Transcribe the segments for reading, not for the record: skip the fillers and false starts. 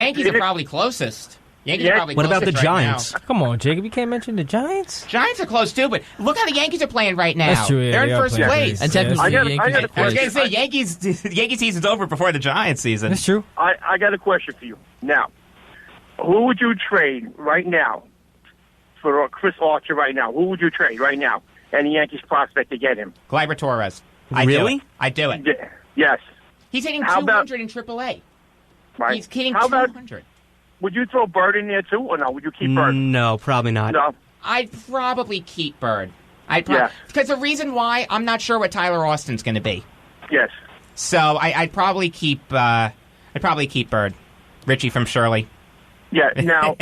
Yankees are probably closest. Yankees are probably what about the closest Giants? Right now. Come on, Jacob. You can't mention the Giants. Giants are close too, but look how the Yankees are playing right now. That's true. Yeah, They're in they are first playing place. great. And technically, I got a I was question. going to say, Yankee season's over before the Giants season. That's true. I got a question for you. Now, who would you trade right now for Chris Archer right now? Who would you trade right now? Any Yankees prospect to get him? Gleyber Torres. Really? I do it. Yes. He's hitting How 200 in AAA. Right. He's hitting How about- 200. Would you throw Bird in there too, or no? Would you keep Bird? No, probably not. No. I'd probably keep Bird. Yeah. Because the reason why, I'm not sure what Tyler Austin's going to be. Yes. So I'd probably keep Bird. Richie from Shirley. Yeah. Now,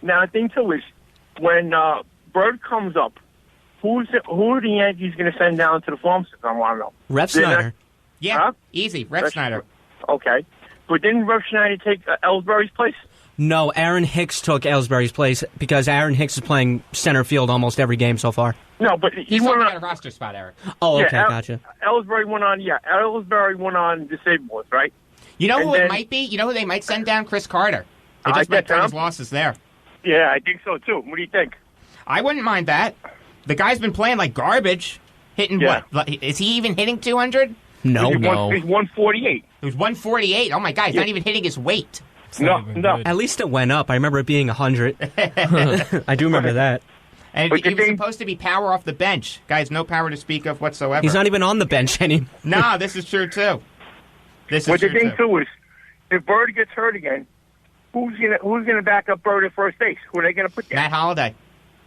now the thing too is when Bird comes up, who are the Yankees going to send down to the farm system? I want to know. Rep Snyder. Yeah, Huh? easy. Rex Snyder. Okay. But didn't Rev Schneider take Ellsbury's place? No, Aaron Hicks took Ellsbury's place because Aaron Hicks is playing center field almost every game so far. No, but He's went talking on about a roster spot, Eric. Oh, okay, Yeah, gotcha. Ellsbury went on. Yeah, Ellsbury went on disabled, right? You know And who it then- might be? You know who they might send down? Chris Carter. They I just might get cut his Tom. losses there. Yeah, I think so too. What do you think? I wouldn't mind that. The guy's been playing like garbage. Hitting Yeah. what? Is he even hitting 200? No. He's 148. It was 148. Oh, my God. He's not even hitting his weight. No. At least it went up. I remember it being 100. I do remember that. And But he you was think- supposed to be power off the bench. Guy's no power to speak of whatsoever. He's not even on the bench anymore. No, this is true, too. This is But the true, thing too. too is, if Bird gets hurt again, who's gonna back up Bird at first base? Who are they gonna put there? Matt Holliday.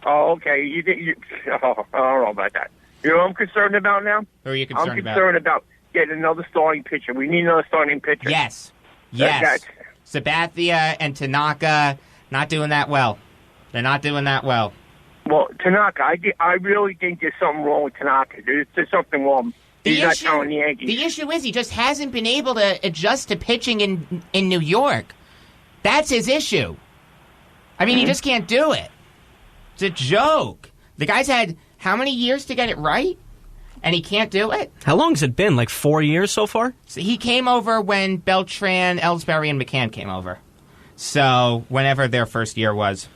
Oh, okay. You oh, I don't know about that. You know what I'm concerned about now? Who are you I'm concerned about? concerned about getting another starting pitcher. We need another starting pitcher. Yes. Yes. That- Sabathia and Tanaka not doing that well. They're not doing that well. Well, Tanaka, I really think there's something wrong with Tanaka. There's something wrong. He's not telling the Yankees. The issue is he just hasn't been able to adjust to pitching in New York. That's his issue. I mean, he just can't do it. It's a joke. The guy's had how many years to get it right? And he can't do it? How long has it been? Like 4 years so far? So he came over when Beltran, Ellsbury, and McCann came over. So whenever their first year was.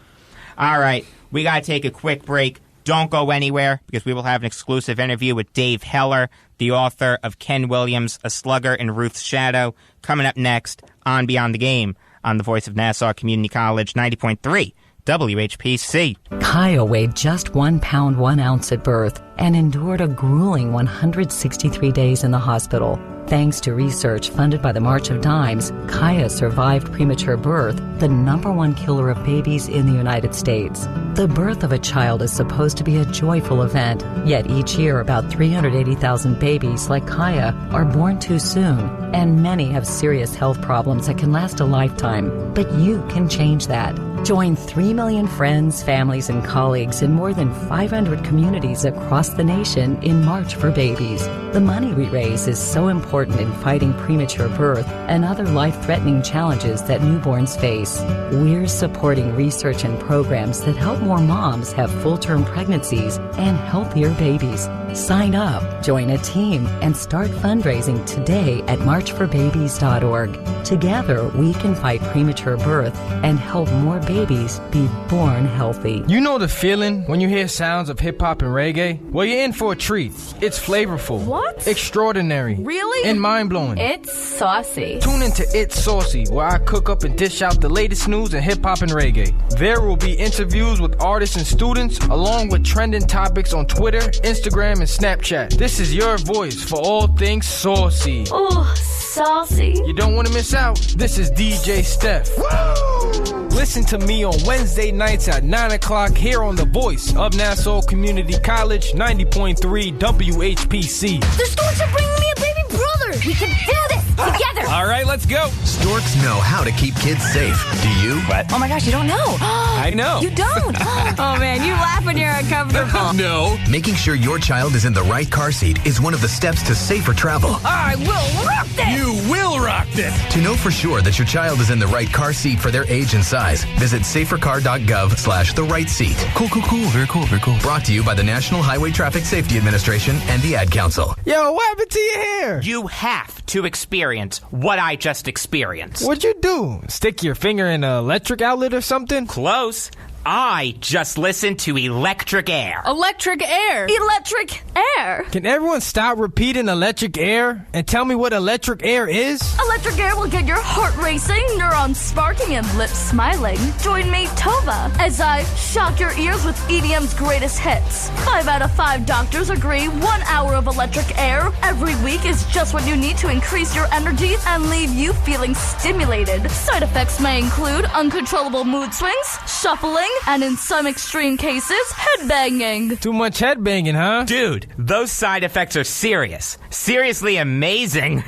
All right, we got to take a quick break. Don't go anywhere because we will have an exclusive interview with Dave Heller, the author of Ken Williams, A Slugger in Ruth's Shadow, coming up next on Beyond the Game on the Voice of Nassau Community College 90.3 WHPC. Kaya weighed just 1 pound 1 ounce at birth and endured a grueling 163 days in the hospital. Thanks to research funded by the March of Dimes, Kaya survived premature birth, the #1 killer of babies in the United States. The birth of a child is supposed to be a joyful event, yet each year about 380,000 babies like Kaya are born too soon, and many have serious health problems that can last a lifetime. But you can change that. Join 3 million friends, families, and colleagues in more than 500 communities across the nation in March for Babies. The money we raise is so important in fighting premature birth and other life-threatening challenges that newborns face. We're supporting research and programs that help more moms have full-term pregnancies and healthier babies. Sign up, join a team, and start fundraising today at marchforbabies.org. Together, we can fight premature birth and help more babies be born healthy. You know the feeling when you hear sounds of hip-hop and reggae? Well, you're in for a treat. It's flavorful. What? Extraordinary. Really? And mind-blowing. It's saucy. Tune into It's Saucy, where I cook up and dish out the latest news in hip-hop and reggae. There will be interviews with artists and students, along with trending topics on Twitter, Instagram, and Snapchat. This is your voice for all things saucy. Ooh, saucy. You don't want to miss out. This is DJ Steph. Woo! Listen to me on Wednesday nights at 9 o'clock here on the Voice of Nassau Community College, 90.3 WHPC. The Storks are bringing me a baby brother. We can do this together. All right, let's go. Storks know how to keep kids safe. Do you? Oh my gosh, you don't know. I know. You don't. Oh man, you laugh when you're uncomfortable. No. Making sure your child is in the right car seat is one of the steps to safer travel. I will rock this. You will rock this. To know for sure that your child is in the right car seat for their age and size, visit safercar.gov/the-right-seat. Cool. Very cool. Brought to you by the National Highway Traffic Safety Administration and the Ad Council. Yo, what happened to your hair? You have have to experience what I just experienced. What'd you do? Stick your finger in an electric outlet or something? Close. I just listened to electric air. Electric air. Electric air. Can everyone stop repeating electric air and tell me what electric air is? Electric air will get your heart racing, neurons sparking, and lips smiling. Join me, Tova, as I shock your ears with EDM's greatest hits. 5 out of 5 doctors agree 1 hour of electric air every week is just what you need to increase your energy and leave you feeling stimulated. Side effects may include uncontrollable mood swings, shuffling, and in some extreme cases, headbanging. Too much headbanging, huh? Dude, those side effects are serious. Seriously amazing.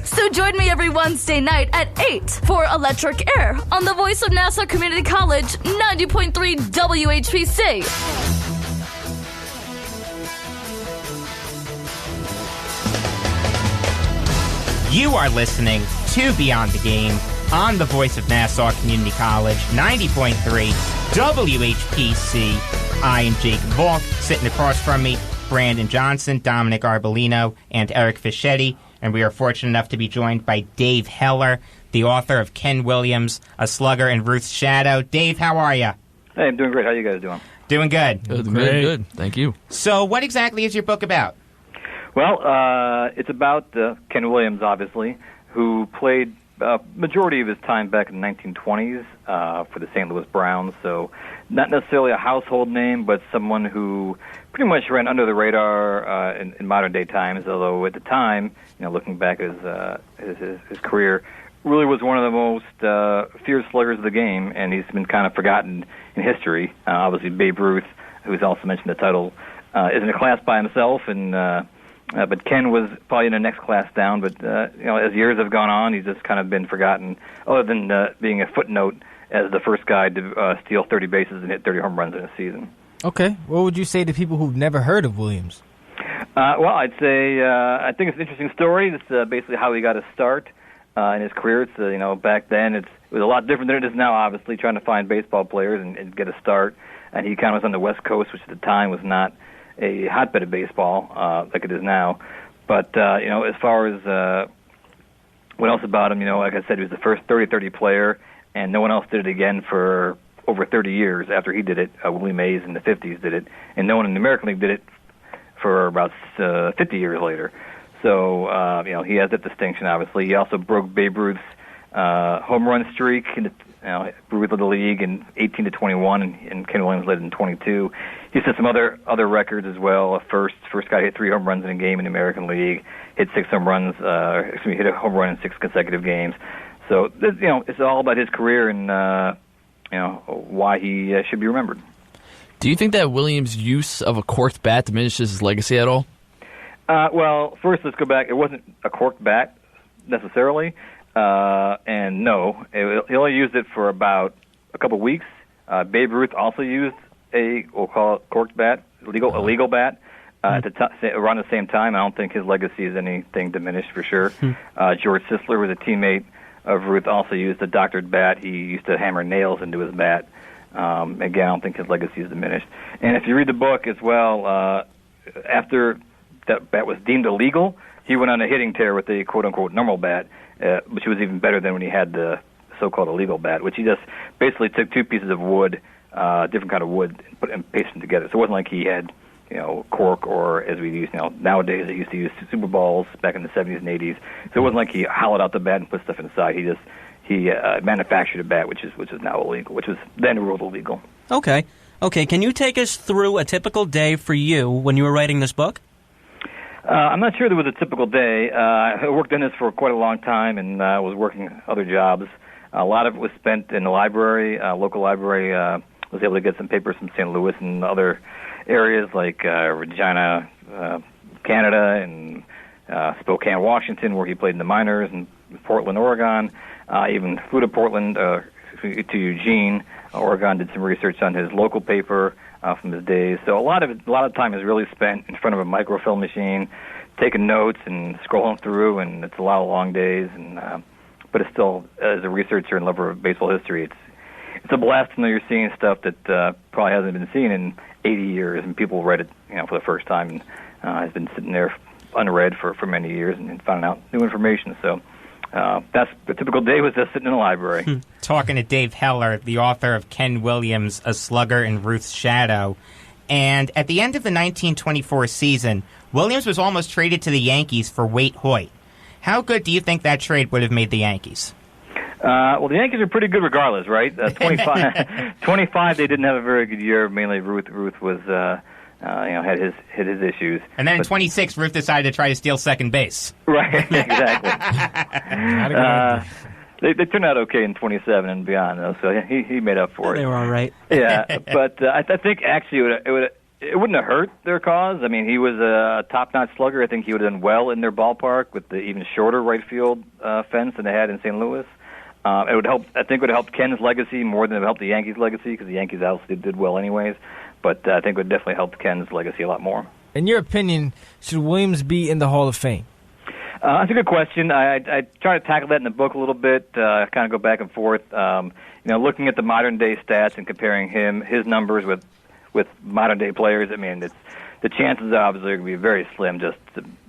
So join me every Wednesday night at 8 for Electric Air on the voice of Nassau Community College, 90.3 WHPC. You are listening to Beyond the Game on the voice of Nassau Community College, 90.3 WHPC. I am Jacob Valk. Sitting across from me, Brandon Johnson, Dominic Arbolino, and Eric Fischetti. And we are fortunate enough to be joined by Dave Heller, the author of Ken Williams, A Slugger in Ruth's Shadow. Dave, how are you? Hey, I'm doing great. How you guys doing? Doing good. Very good. Thank you. So what exactly is your book about? Well, it's about Ken Williams, obviously, who played majority of his time back in the 1920s for the St. Louis Browns. So not necessarily a household name, but someone who pretty much ran under the radar in modern-day times, although at the time, looking back at his career, really was one of the most fierce sluggers of the game, and he's been kind of forgotten in history. Obviously, Babe Ruth, who's also mentioned in the title, is in a class by himself, and but Ken was probably in the next class down. But as years have gone on, he's just kind of been forgotten, other than being a footnote as the first guy to steal 30 bases and hit 30 home runs in a season. Okay. What would you say to people who've never heard of Williams? Well, I'd say I think it's an interesting story. It's basically how he got his start in his career. It's back then it was a lot different than it is now. Obviously, trying to find baseball players and get a start, and he kind of was on the West Coast, which at the time was not a hotbed of baseball like it is now. But as far as what else about him, like I said, he was the first 30-30 player, and no one else did it again for over 30 years after he did it. Willie Mays in the 50s did it, and no one in the American League did it for about 50 years later. So he has that distinction. Obviously, he also broke Babe Ruth's home run streak. Ruth led the league in 18 to 21, and Ken Williams led in 22. He set some other records as well. First guy to hit 3 home runs in a game in the American League. Hit 6 home runs. Hit a home run in 6 consecutive games. So it's all about his career and why he should be remembered. Do you think that Williams' use of a corked bat diminishes his legacy at all? Well, first let's go back. It wasn't a corked bat necessarily. And no, he only used it for about a couple weeks. Babe Ruth also used we'll call it corked bat, illegal bat, around the same time. I don't think his legacy is anything diminished for sure. George Sisler was a teammate of Ruth, also used a doctored bat. He used to hammer nails into his bat. Again, I don't think his legacy is diminished. And if you read the book as well, after that bat was deemed illegal, he went on a hitting tear with a quote-unquote normal bat, which was even better than when he had the so-called illegal bat, which he just basically took 2 pieces of wood, different kind of wood, and pasted them together. So it wasn't like he had, cork, or as we use nowadays, they used to use Super Balls back in the 70s and 80s. So it wasn't like he hollowed out the bat and put stuff inside. He manufactured a bat, which is now illegal, which was then ruled illegal. Okay. Can you take us through a typical day for you when you were writing this book? I'm not sure there was a typical day. I worked in this for quite a long time and was working other jobs. A lot of it was spent in the library, local library. Was able to get some papers from St. Louis and other areas like Regina, Canada, and Spokane, Washington, where he played in the minors, and Portland, Oregon. Even flew to Portland, to Eugene, Oregon, did some research on his local paper from his days. So a lot of time is really spent in front of a microfilm machine, taking notes and scrolling through, and it's a lot of long days. And but it's still, as a researcher and lover of baseball history, it's a blast to know you're seeing stuff that probably hasn't been seen in 80 years, and people read it, for the first time, and has been sitting there unread for many years and found out new information. So that's the typical day was just sitting in the library. Talking to Dave Heller, the author of Ken Williams, A Slugger in Ruth's Shadow. And at the end of the 1924 season, Williams was almost traded to the Yankees for Waite Hoyt. How good do you think that trade would have made the Yankees? Well, the Yankees are pretty good regardless, right? 25, they didn't have a very good year. Mainly Ruth was, had his issues. And then in 26, Ruth decided to try to steal second base. Right, exactly. They turned out okay in 27 and beyond, though, so he made up for it. They were all right. Yeah, but I think actually it wouldn't have hurt their cause. I mean, he was a top-notch slugger. I think he would have done well in their ballpark with the even shorter right field fence than they had in St. Louis. It would help. I think it would have helped Ken's legacy more than it would help the Yankees' legacy because the Yankees obviously did well anyways. But I think it would definitely help Ken's legacy a lot more. In your opinion, should Williams be in the Hall of Fame? That's a good question. I try to tackle that in the book a little bit. Kind of go back and forth. Looking at the modern day stats and comparing his numbers with modern day players. I mean, the chances obviously are going to be very slim. Just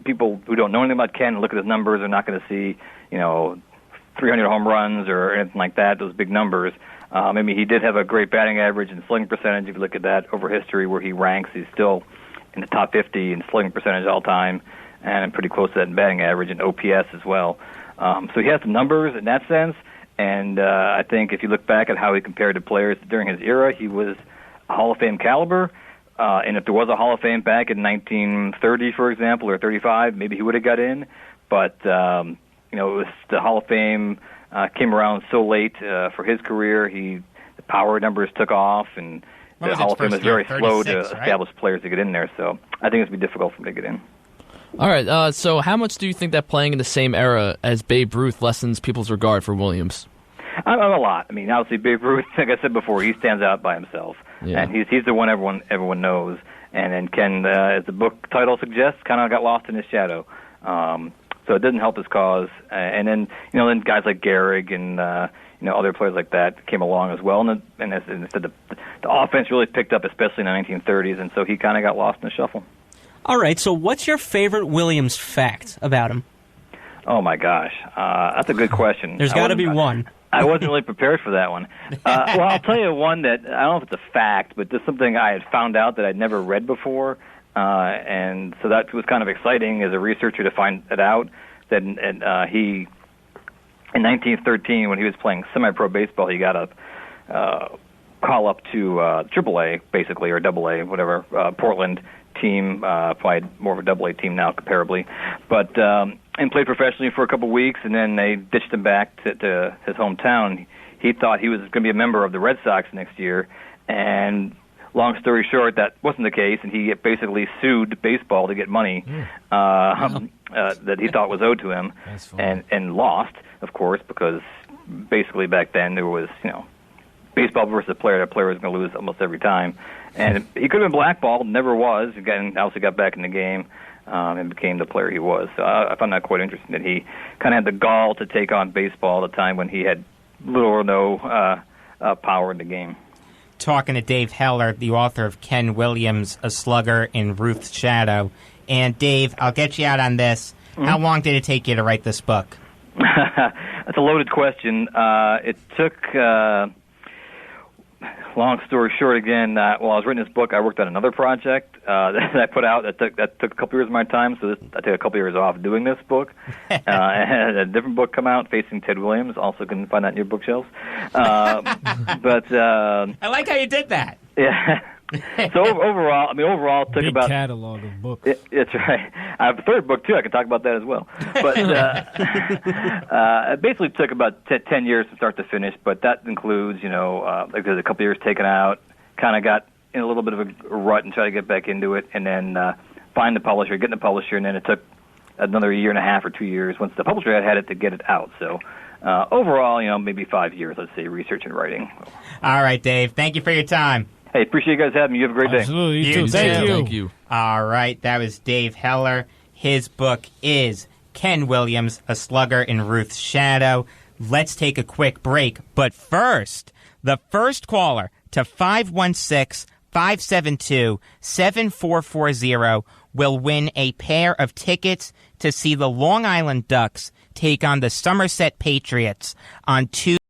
people who don't know anything about Ken and look at his numbers are not going to see 300 home runs or anything like that. Those big numbers. I mean, he did have a great batting average and slugging percentage. If you look at that over history, where he ranks, he's still in the top 50 in slugging percentage all time. And I'm pretty close to that in batting average and OPS as well. So he has the numbers in that sense, and I think if you look back at how he compared to players during his era, he was a Hall of Fame caliber. And if there was a Hall of Fame back in 1930, for example, or 35, maybe he would have got in. But, it was the Hall of Fame came around so late for his career. The power numbers took off, and the Hall of Fame was very slow to establish players to get in there. So I think it's going to be difficult for him to get in. All right, so how much do you think that playing in the same era as Babe Ruth lessens people's regard for Williams? A lot. I mean, obviously, Babe Ruth, like I said before, he stands out by himself. Yeah. And he's the one everyone knows. And then Ken, as the book title suggests, kind of got lost in his shadow. So it didn't help his cause. And then, then guys like Gehrig and, other players like that came along as well. And the offense really picked up, especially in the 1930s. And so he kind of got lost in the shuffle. All right, so what's your favorite Williams fact about him? Oh, my gosh. That's a good question. There's got to be one. I wasn't really prepared for that one. Well, I'll tell you one that, I don't know if it's a fact, but just something I had found out that I'd never read before. And so that was kind of exciting as a researcher to find it out. That he, in 1913, when he was playing semi-pro baseball, he got a call up to AAA, basically, or AA, whatever, Portland team, probably more of a AA team now, comparably, but and played professionally for a couple of weeks, and then they ditched him back to his hometown. He thought he was going to be a member of the Red Sox next year, and long story short, that wasn't the case, and he basically sued baseball to get money that he thought was owed to him, and lost, of course, because basically back then there was, baseball versus a player. That player was going to lose almost every time. And he could have been blackballed, never was. Again, obviously got back in the game and became the player he was. So I found that quite interesting that he kind of had the gall to take on baseball at a time when he had little or no power in the game. Talking to Dave Heller, the author of Ken Williams, A Slugger in Ruth's Shadow. And Dave, I'll get you out on this. Mm-hmm. How long did it take you to write this book? That's a loaded question. It took... long story short, again, while I was writing this book, I worked on another project that I put out that took a couple years of my time. So I took a couple years off doing this book. And had a different book come out, Facing Ted Williams. Also can find that in your bookshelves. But I like how you did that. Yeah. So overall, it took big about catalog of books. It's right. I have a third book too. I can talk about that as well. But it basically took about 10 years from start to finish. But that includes, like there's a couple years taken out. Kind of got in a little bit of a rut and tried to get back into it, and then find the publisher, get the publisher, and then it took another year and a half or 2 years once the publisher had it to get it out. So. Overall, maybe 5 years, let's say, research and writing. All right, Dave. Thank you for your time. Hey, appreciate you guys having me. You have a great day. Absolutely. You too. Thank you. All right. That was Dave Heller. His book is Ken Williams, A Slugger in Ruth's Shadow. Let's take a quick break. But first, the first caller to 516-572-7440 will win a pair of tickets to see the Long Island Ducks take on the Somerset Patriots on Tuesday.